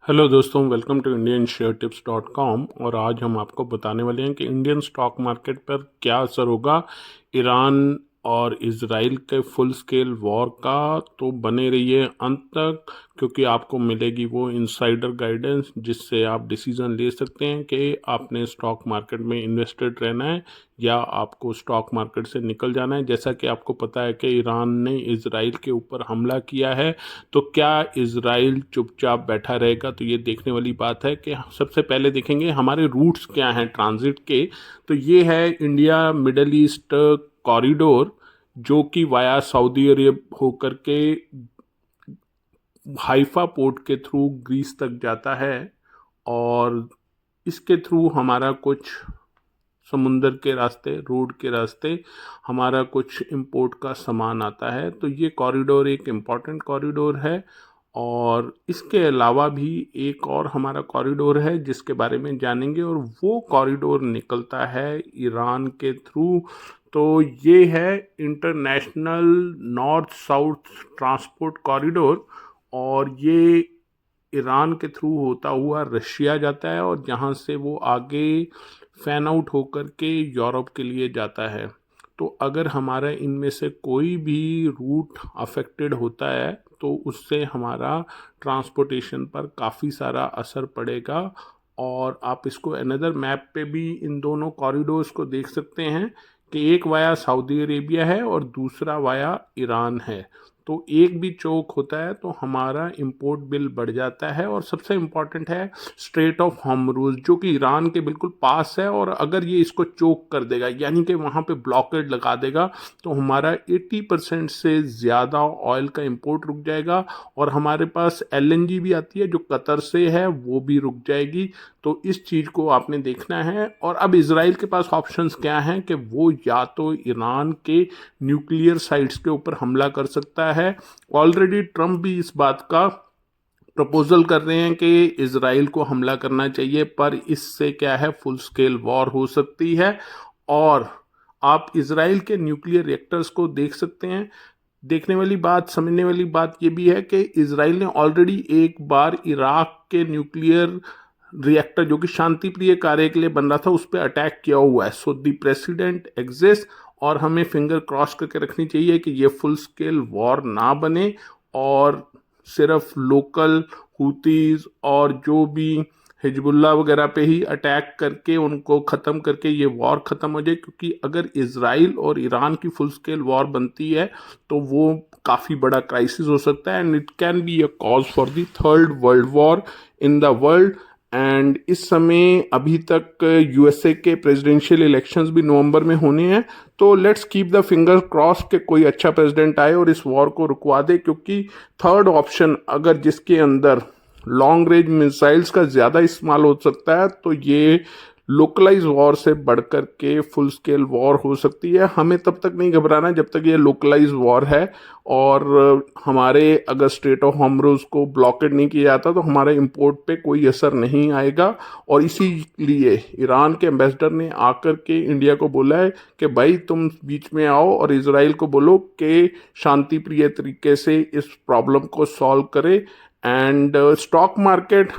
Hello दोस्तों, welcome to Indian share tips dot com. और आज हम आपको बताने वाले हैं कि इंडियन स्टॉक मार्केट पर क्या असर होगा ईरान और इजराइल के फुल स्केल वॉर का। तो बने रहिए अंत तक, क्योंकि आपको मिलेगी वो इनसाइडर गाइडेंस जिससे आप डिसीजन ले सकते हैं कि आपने स्टॉक मार्केट में इन्वेस्टेड रहना है या आपको स्टॉक मार्केट से निकल जाना है। जैसा कि आपको पता है कि ईरान ने इजराइल के ऊपर हमला किया है, तो क्या इजराइल चुपचाप बैठा रहेगा? तो ये देखने वाली बात है कि सबसे पहले देखेंगे हमारे रूट्स क्या हैं ट्रांजिट के। तो ये है इंडिया मिडल ईस्ट कॉरिडोर, जो कि वाया सऊदी अरब होकर के हाइफा पोर्ट के थ्रू ग्रीस तक जाता है, और इसके थ्रू हमारा कुछ समुंदर के रास्ते, रोड के रास्ते हमारा कुछ इंपोर्ट का सामान आता है। तो ये कॉरिडोर एक इम्पॉर्टेंट कॉरिडोर है। और इसके अलावा भी एक और हमारा कॉरिडोर है जिसके बारे में जानेंगे, और वो कॉरिडोर निकलता है ईरान के थ्रू। तो ये है international north south transport corridor, और ये ईरान के थ्रू होता हुआ रशिया जाता है, और जहाँ से वो आगे फैन आउट होकर के यूरोप के लिए जाता है। तो अगर हमारा इनमें से कोई भी रूट अफेक्टेड होता है तो उससे हमारा ट्रांसपोर्टेशन पर काफ़ी सारा असर पड़ेगा। और आप इसको अनदर मैप पे भी इन दोनों कॉरिडोर्स को देख सकते हैं कि एक वाया सऊदी अरेबिया है और दूसरा वाया ईरान है। तो एक भी चौक होता है तो हमारा इंपोर्ट बिल बढ़ जाता है। और सबसे इम्पॉर्टेंट है स्ट्रेट ऑफ हॉर्मुज़, जो कि ईरान के बिल्कुल पास है, और अगर ये इसको चोक कर देगा यानी कि वहाँ पे ब्लॉकेड लगा देगा तो हमारा 80% से ज़्यादा ऑयल का इंपोर्ट रुक जाएगा। और हमारे पास एलएनजी भी आती है जो कतर से है, वो भी रुक जाएगी। तो इस चीज़ को आपने देखना है। और अब इसराइल के पास ऑप्शंस क्या हैं कि वो या तो ईरान के न्यूक्लियर साइट्स के ऊपर हमला कर सकता है। ऑलरेडी ट्रंप भी इस बात का प्रपोजल कर रहे हैं कि इसराइल को हमला करना चाहिए, पर इससे क्या है, फुल स्केल वॉर हो सकती है। और आप इसराइल के न्यूक्लियर रिएक्टर्स को देख सकते हैं। देखने वाली बात, समझने वाली बात ये भी है कि इसराइल ने ऑलरेडी एक बार इराक के न्यूक्लियर रिएक्टर, जो कि शांति प्रिय कार्य के लिए बन रहा था, उस पर अटैक किया हुआ है। सो द प्रेसिडेंट एग्जिस्ट, और हमें फिंगर क्रॉस करके रखनी चाहिए कि ये फुल स्केल वॉर ना बने और सिर्फ लोकल हुतीज और जो भी हिजबुल्ला वगैरह पे ही अटैक करके उनको ख़त्म करके ये वॉर ख़त्म हो जाए। क्योंकि अगर इसराइल और ईरान की फुल स्केल वॉर बनती है तो वो काफ़ी बड़ा क्राइसिस हो सकता है, and it can be a cause for the third world war in the world. And इस समय अभी तक यूएसए के प्रेसिडेंशियल इलेक्शंस भी नवंबर में होने हैं। तो let's keep the finger cross कि कोई अच्छा प्रेसिडेंट आए और इस वॉर को रुकवा दे। क्योंकि थर्ड ऑप्शन, अगर जिसके अंदर लॉन्ग रेंज मिसाइल्स का ज़्यादा इस्तेमाल हो सकता है, तो ये लोकलाइज वॉर से बढ़कर के फुल स्केल वॉर हो सकती है। हमें तब तक नहीं घबराना जब तक ये लोकलाइज वॉर है। और हमारे अगर स्ट्रेट ऑफ हॉर्मुज़ को ब्लॉकेड नहीं किया जाता तो हमारे इंपोर्ट पे कोई असर नहीं आएगा। और इसीलिए ईरान के एम्बेसडर ने आकर के इंडिया को बोला है कि भाई तुम बीच में आओ और इजराइल को बोलो कि शांति प्रिय तरीके से इस प्रॉब्लम को सॉल्व करे। And stock market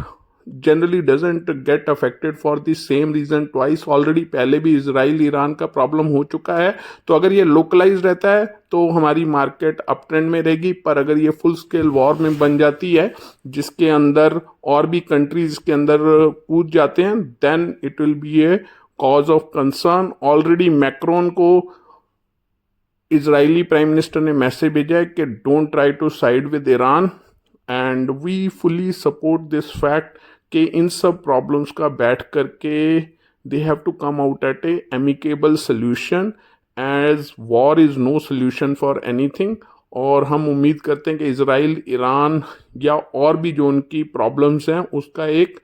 generally doesn't get affected for the same reason twice. Already पहले भी इसराइल ईरान का प्रॉब्लम हो चुका है। तो अगर ये लोकलाइज रहता है तो हमारी मार्केट अप ट्रेंड में रहेगी, पर अगर ये फुल स्केल वॉर में बन जाती है जिसके अंदर और भी कंट्रीज के अंदर कूद जाते हैं, then it will be a cause of concern. Already Macron को इजरायली प्राइम मिनिस्टर ने मैसेज भेजा है कि don't try to side with Iran, and we fully support this fact कि इन सब प्रॉब्लम्स का बैठ करके they have to come out at a amicable solution, as war is no solution for anything. और हम उम्मीद करते हैं कि इसराइल, ईरान या और भी जो उनकी प्रॉब्लम्स हैं उसका एक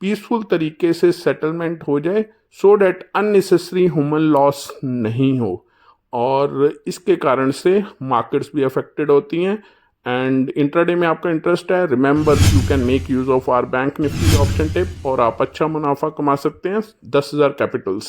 पीसफुल तरीके से सेटलमेंट हो जाए, so that unnecessary human loss नहीं हो। और इसके कारण से मार्केट्स भी अफेक्टेड होती हैं। एंड इंट्राडे में आपका इंटरेस्ट है, remember you can make use of our bank Nifty option tip, और आप अच्छा मुनाफा कमा सकते हैं 10,000 कैपिटल से।